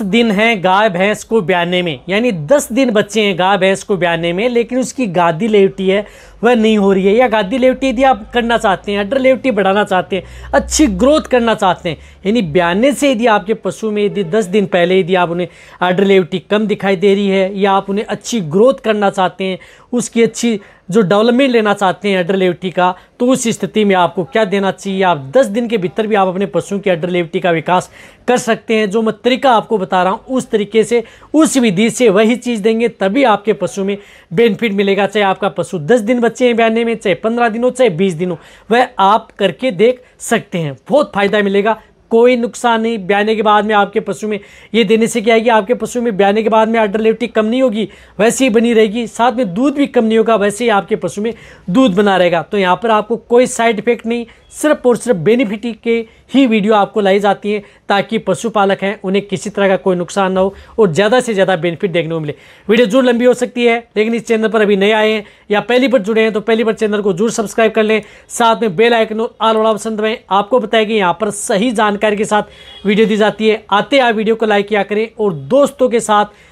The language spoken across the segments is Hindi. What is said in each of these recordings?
दिन है गाय भैंस को ब्याने में, यानी 10 दिन बच्चे हैं गाय भैंस को ब्याने में, लेकिन उसकी गादी लेवटी है वह नहीं हो रही है। या गादी लेवटी यदि आप करना चाहते हैं, अडर लेवटी बढ़ाना चाहते हैं, अच्छी ग्रोथ करना चाहते हैं, यानी ब्याने से यदि आपके पशु में यदि 10 दिन पहले यदि आप उन्हें अडर लेवटी कम दिखाई दे रही है, या आप उन्हें अच्छी ग्रोथ करना चाहते हैं, उसकी अच्छी जो डेवलपमेंट लेना चाहते हैं अडर लेवटी का, तो उस स्थिति में आपको क्या देना चाहिए। आप 10 दिन के भीतर भी आप अपने पशु की अडर लेवटी का विकास कर सकते हैं। जो मैं तरीका आपको बता रहा हूँ उस तरीके से, उस विधि से वही चीज़ देंगे, तभी आपके पशु में बेनिफिट मिलेगा। चाहे आपका पशु 10 दिन बच्चे हैं ब्याने में, चाहे 15 दिन हो, चाहे 20 दिन हो, वह आप करके देख सकते हैं, बहुत फायदा मिलेगा, कोई नुकसान नहीं। ब्याने के बाद में आपके पशु में ये देने से क्या है कि आपके पशु में ब्याने के बाद में अडर लेवटी कम नहीं होगी, वैसे ही बनी रहेगी, साथ में दूध भी कम नहीं होगा, वैसे ही आपके पशु में दूध बना रहेगा। तो यहाँ पर आपको कोई साइड इफेक्ट नहीं, सिर्फ और सिर्फ बेनिफिट के ही वीडियो आपको लाई जाती है, ताकि पशुपालक हैं उन्हें किसी तरह का कोई नुकसान ना हो और ज़्यादा से ज़्यादा बेनिफिट देखने को मिले। वीडियो जरूर लंबी हो सकती है, लेकिन इस चैनल पर अभी नए आए हैं या पहली बार जुड़े हैं तो पहली बार चैनल को जरूर सब्सक्राइब कर लें, साथ में बेल आइकन और ऑल वाला ऑप्शन दबाएं। आपको बताया कि यहाँ पर सही जानकारी के साथ वीडियो दी जाती है। आते आप वीडियो को लाइक किया करें और दोस्तों के साथ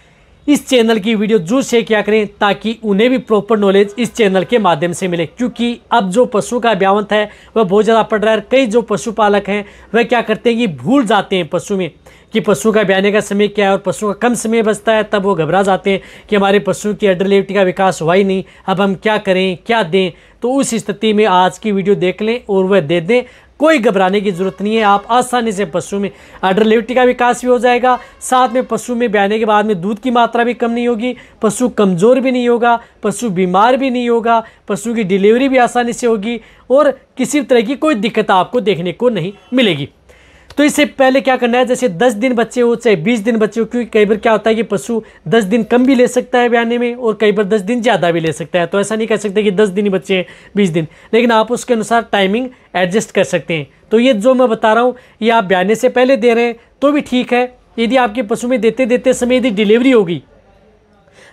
इस चैनल की वीडियो जरूर शेयर किया करें, ताकि उन्हें भी प्रॉपर नॉलेज इस चैनल के माध्यम से मिले। क्योंकि अब जो पशु का ब्यावंत है वह बहुत ज़्यादा पड़ रहा है। कई जो पशुपालक हैं वह क्या करते हैं कि भूल जाते हैं पशु में कि पशु का ब्याने का समय क्या है, और पशु का कम समय बचता है, तब वो घबरा जाते हैं कि हमारे पशु की अडर लेवटी का विकास हुआ ही नहीं, अब हम क्या करें, क्या दें। तो उस स्थिति में आज की वीडियो देख लें और वह दे दें, कोई घबराने की जरूरत नहीं है। आप आसानी से पशु में अडर लेवटी का विकास भी हो जाएगा, साथ में पशु में ब्याने के बाद में दूध की मात्रा भी कम नहीं होगी, पशु कमज़ोर भी नहीं होगा, पशु बीमार भी नहीं होगा, पशु की डिलीवरी भी आसानी से होगी और किसी तरह की कोई दिक्कत आपको देखने को नहीं मिलेगी। तो इससे पहले क्या करना है, जैसे 10 दिन बच्चे हो चाहे 20 दिन बच्चे हो, क्योंकि कई बार क्या होता है कि पशु 10 दिन कम भी ले सकता है ब्याने में और कई बार 10 दिन ज़्यादा भी ले सकता है। तो ऐसा नहीं कह सकते कि 10 दिन ही बच्चे हैं 20 दिन, लेकिन आप उसके अनुसार टाइमिंग एडजस्ट कर सकते हैं। तो ये जो मैं बता रहा हूँ ये आप ब्याने से पहले दे रहे हैं तो भी ठीक है। यदि आपके पशु में देते देते समय यदि डिलीवरी होगी,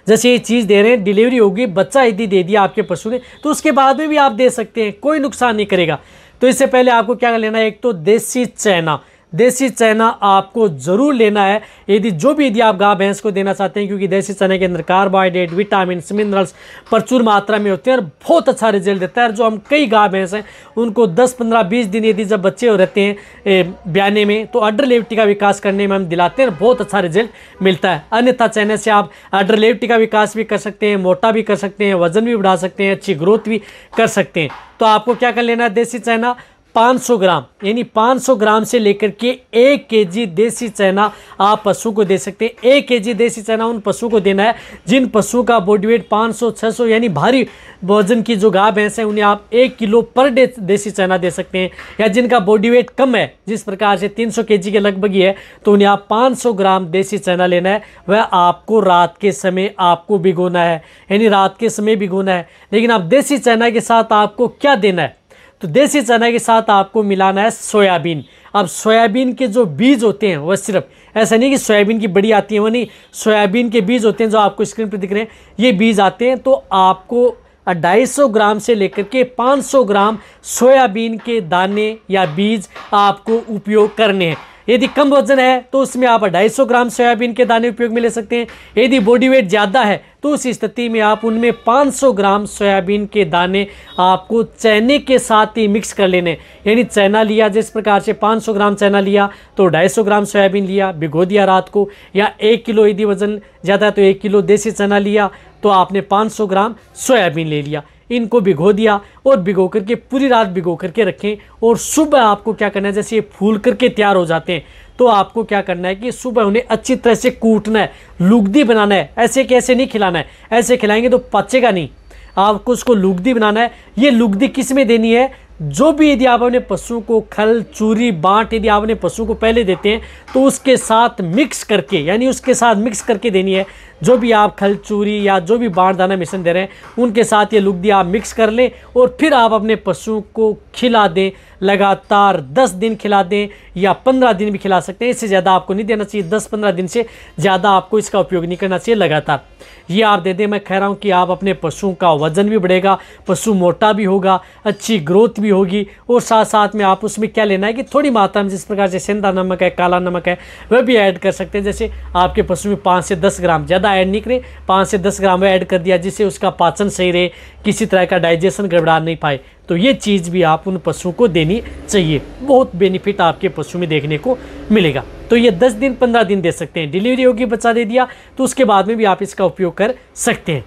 जैसे ये चीज़ दे रहे हैं, डिलीवरी होगी, बच्चा यदि दे दिया आपके पशु ने, तो उसके बाद में भी आप दे सकते हैं, कोई नुकसान नहीं करेगा। तो इससे पहले आपको क्या लेना है, एक तो देसी चैना, देसी चना आपको ज़रूर लेना है। यदि आप गाय भैंस को देना चाहते हैं, क्योंकि देसी चने के अंदर कार्बोहाइड्रेट, विटामिन, मिनरल्स प्रचुर मात्रा में होते हैं और बहुत अच्छा रिजल्ट देता है। जो हम कई गाय भैंस हैं उनको 10, 15, 20 दिन यदि जब बच्चे हो रहते हैं ब्याने में, तो अडर लेवटी का विकास करने में हम दिलाते हैं, बहुत अच्छा रिजल्ट मिलता है। अन्यथा चने से आप अडर लेवटी का विकास भी कर सकते हैं, मोटा भी कर सकते हैं, वजन भी बढ़ा सकते हैं, अच्छी ग्रोथ भी कर सकते हैं। तो आपको क्या कर लेना है, देसी चना 500 ग्राम, यानी 500 ग्राम से लेकर के 1 केजी देसी चना आप पशु को दे सकते हैं। 1 केजी देसी चना उन पशु को देना है जिन पशु का बॉडी वेट 500, 600 यानी भारी वजन की जो गाय भैंस है, उन्हें आप 1 किलो पर डे देसी चना दे सकते हैं। या जिनका बॉडी वेट कम है, जिस प्रकार से 300 केजी के लगभग ही है, तो उन्हें आप 500 ग्राम देसी चना लेना है। वह आपको रात के समय आपको भिगोना है, यानी रात के समय भिगोना है। लेकिन आप देसी चना के साथ आपको क्या देना है, तो देसी चना के साथ आपको मिलाना है सोयाबीन। अब सोयाबीन के जो बीज होते हैं वह सिर्फ, ऐसा नहीं कि सोयाबीन की बड़ी आती है वो नहीं, सोयाबीन के बीज होते हैं जो आपको स्क्रीन पर दिख रहे हैं, ये बीज आते हैं। तो आपको 250 ग्राम से लेकर के 500 ग्राम सोयाबीन के दाने या बीज आपको उपयोग करने हैं। यदि कम वजन है तो उसमें आप 250 ग्राम सोयाबीन के दाने उपयोग में ले सकते हैं। यदि बॉडी वेट ज़्यादा है तो उस स्थिति में आप उनमें 500 ग्राम सोयाबीन के दाने आपको चने के साथ ही मिक्स कर लेने। यानी चना लिया, जिस प्रकार से 500 ग्राम चना लिया तो 250 ग्राम सोयाबीन लिया, भिगो दिया रात को। या 1 किलो यदि वजन ज़्यादा है तो 1 किलो देसी चना लिया, तो आपने 500 ग्राम सोयाबीन ले लिया, इनको भिगो दिया और भिगो करके पूरी रात भिगो करके रखें। और सुबह आपको क्या करना है, जैसे ये फूल करके तैयार हो जाते हैं, तो आपको क्या करना है कि सुबह उन्हें अच्छी तरह से कूटना है, लुगदी बनाना है। ऐसे कैसे नहीं खिलाना है, ऐसे खिलाएंगे तो पचेगा नहीं, आपको उसको लुगदी बनाना है। ये लुगदी किस में देनी है, जो भी यदि आप अपने पशु को खल, चूरी, बांट यदि आप अपने पशु को पहले देते हैं तो उसके साथ मिक्स करके, यानी उसके साथ मिक्स करके देनी है। जो भी आप खल, चूरी या जो भी बांट दाना मिश्रण दे रहे हैं उनके साथ ये लुगदी आप मिक्स कर लें और फिर आप अपने पशु को खिला दें। लगातार 10 दिन खिला दें या 15 दिन भी खिला सकते हैं, इससे ज़्यादा आपको नहीं देना चाहिए। 10-15 दिन से ज़्यादा आपको इसका उपयोग नहीं करना चाहिए लगातार। ये आप दे दें। मैं कह रहा हूँ कि आप अपने पशुओं का वजन भी बढ़ेगा, पशु मोटा भी होगा, अच्छी ग्रोथ भी होगी। और साथ साथ में आप उसमें क्या लेना है कि थोड़ी मात्रा में जिस प्रकार से सेंधा नमक है, काला नमक है, वह भी ऐड कर सकते हैं। जैसे आपके पशु में 5 से 10 ग्राम, ज़्यादा ऐड नहीं करें, 5 से 10 ग्राम ऐड कर दिया, जिससे उसका पाचन सही रहे, किसी तरह का डाइजेशन गड़बड़ा नहीं पाए। तो ये चीज़ भी आप उन पशुओं को देनी चाहिए, बहुत बेनिफिट आपके पशु में देखने को मिलेगा। तो ये 10 दिन 15 दिन दे सकते हैं। डिलीवरी होगी, बच्चा दे दिया तो उसके बाद में भी आप इसका उपयोग कर सकते हैं।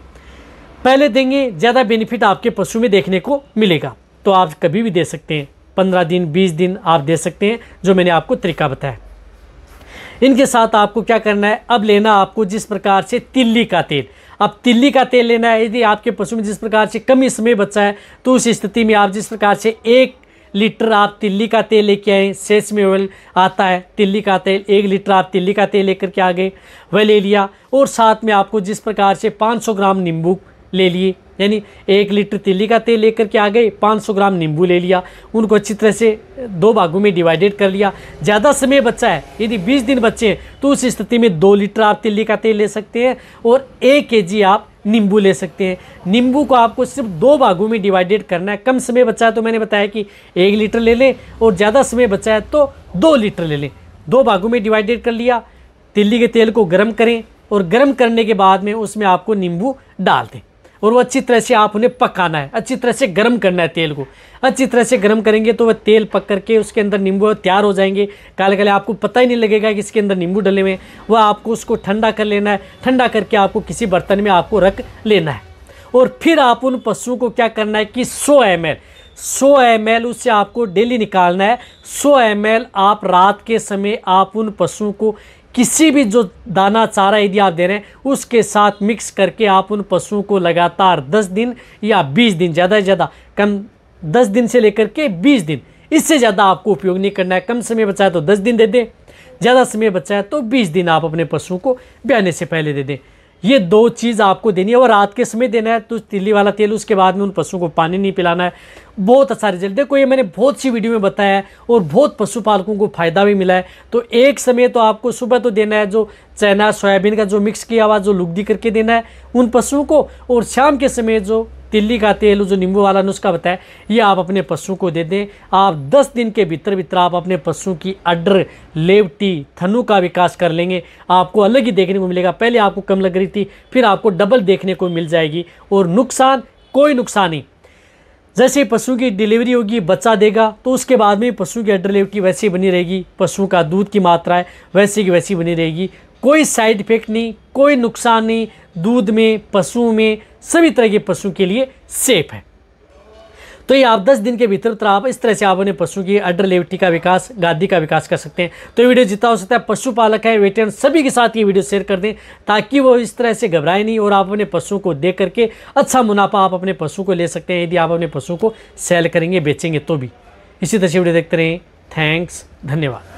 पहले देंगे, ज़्यादा बेनिफिट आपके पशु में देखने को मिलेगा। तो आप कभी भी दे सकते हैं, 15 दिन 20 दिन आप दे सकते हैं, जो मैंने आपको तरीका बताया। इनके साथ आपको क्या करना है, अब लेना आपको जिस प्रकार से तिल्ली का तेल। अब तिल्ली का तेल लेना है। यदि आपके पशु में जिस प्रकार से कम समय बचा है तो उस स्थिति में आप जिस प्रकार से 1 लीटर आप तिल्ली का तेल लेके आए, सेसमे ऑयल आता है तिल्ली का तेल, 1 लीटर आप तिल्ली का तेल लेकर के आ गए, वह ले लिया। और साथ में आपको जिस प्रकार से 500 ग्राम नींबू ले लिए, यानी 1 लीटर तिल्ली का तेल लेकर के आ गए, 500 ग्राम नींबू ले लिया, उनको अच्छी तरह से 2 भागों में डिवाइडेड कर लिया। ज़्यादा समय बचा है, यदि 20 दिन बचे हैं तो उस स्थिति में 2 लीटर आप तिल्ली का तेल ले सकते हैं और 1 kg आप नींबू ले सकते हैं। नींबू को आपको सिर्फ 2 भागों में डिवाइडेड करना है। कम समय बचा है तो मैंने बताया कि 1 लीटर ले लें, और ज़्यादा समय बचा है तो 2 लीटर ले लें। 2 भागों में डिवाइडेड कर लिया। तिल्ली के तेल को गर्म करें और गर्म करने के बाद में उसमें आपको नींबू डाल दें और वो अच्छी तरह से आप उन्हें पकाना है, अच्छी तरह से गर्म करना है। तेल को अच्छी तरह से गर्म करेंगे तो वह तेल पक करके उसके अंदर नींबू तैयार हो जाएंगे। काले काले आपको पता ही नहीं लगेगा कि इसके अंदर नींबू डले हुए हैं। वह आपको उसको ठंडा कर लेना है। ठंडा करके आपको किसी बर्तन में आपको रख लेना है। और फिर आप उन पशुओं को क्या करना है कि 100 ml उससे आपको डेली निकालना है। 100 ml आप रात के समय आप उन पशुओं को किसी भी जो दाना चारा यदि आप दे रहे हैं उसके साथ मिक्स करके आप उन पशुओं को लगातार 10 दिन या 20 दिन, ज़्यादा से ज़्यादा कम 10 दिन से लेकर के 20 दिन, इससे ज़्यादा आपको उपयोग नहीं करना है। कम समय बचा है तो 10 दिन दे दें, ज़्यादा समय बचा है तो 20 दिन आप अपने पशुओं को ब्याने से पहले दे दें। ये 2 चीज़ आपको देनी है। और रात के समय देना है तो तिल्ली वाला तेल, उसके बाद में उन पशुओं को पानी नहीं पिलाना है। बहुत अच्छा रिजल्ट। देखो ये मैंने बहुत सी वीडियो में बताया है और बहुत पशुपालकों को फ़ायदा भी मिला है। तो एक समय तो आपको सुबह तो देना है जो चना सोयाबीन का जो मिक्स किया हुआ जो लुगदी करके देना है उन पशुओं को, और शाम के समय जो तिल्ली का तेल जो नींबू वाला नुस्खा बताया ये आप अपने पशुओं को दे दें। आप 10 दिन के भीतर आप अपने पशुओं की अड्र, लेवटी, थनु का विकास कर लेंगे। आपको अलग ही देखने को मिलेगा। पहले आपको कम लग रही थी, फिर आपको डबल देखने को मिल जाएगी। और नुकसान, कोई नुकसान नहीं। जैसे पशु की डिलीवरी होगी, बच्चा देगा तो उसके बाद में पशु की अड्र लेवटी वैसी बनी रहेगी, पशु का दूध की मात्रा है वैसी की वैसी बनी रहेगी। कोई साइड इफेक्ट नहीं, कोई नुकसान नहीं। दूध में, पशुओं में, सभी तरह के पशु के लिए सेफ है। तो ये आप 10 दिन के भीतर आप इस तरह से आप अपने पशु की अड्र लेवटी का विकास, गादी का विकास कर सकते हैं। तो ये वीडियो जितना हो सकता है पशुपालक है, वेटरन सभी के साथ ये वीडियो शेयर कर दें ताकि वो इस तरह से घबराए नहीं और आप अपने पशु को देख करके अच्छा मुनाफा आप अपने पशु को ले सकते हैं। यदि आप अपने पशु को सेल करेंगे, बेचेंगे तो भी। इसी तरह से वीडियो देखते रहें। थैंक्स, धन्यवाद।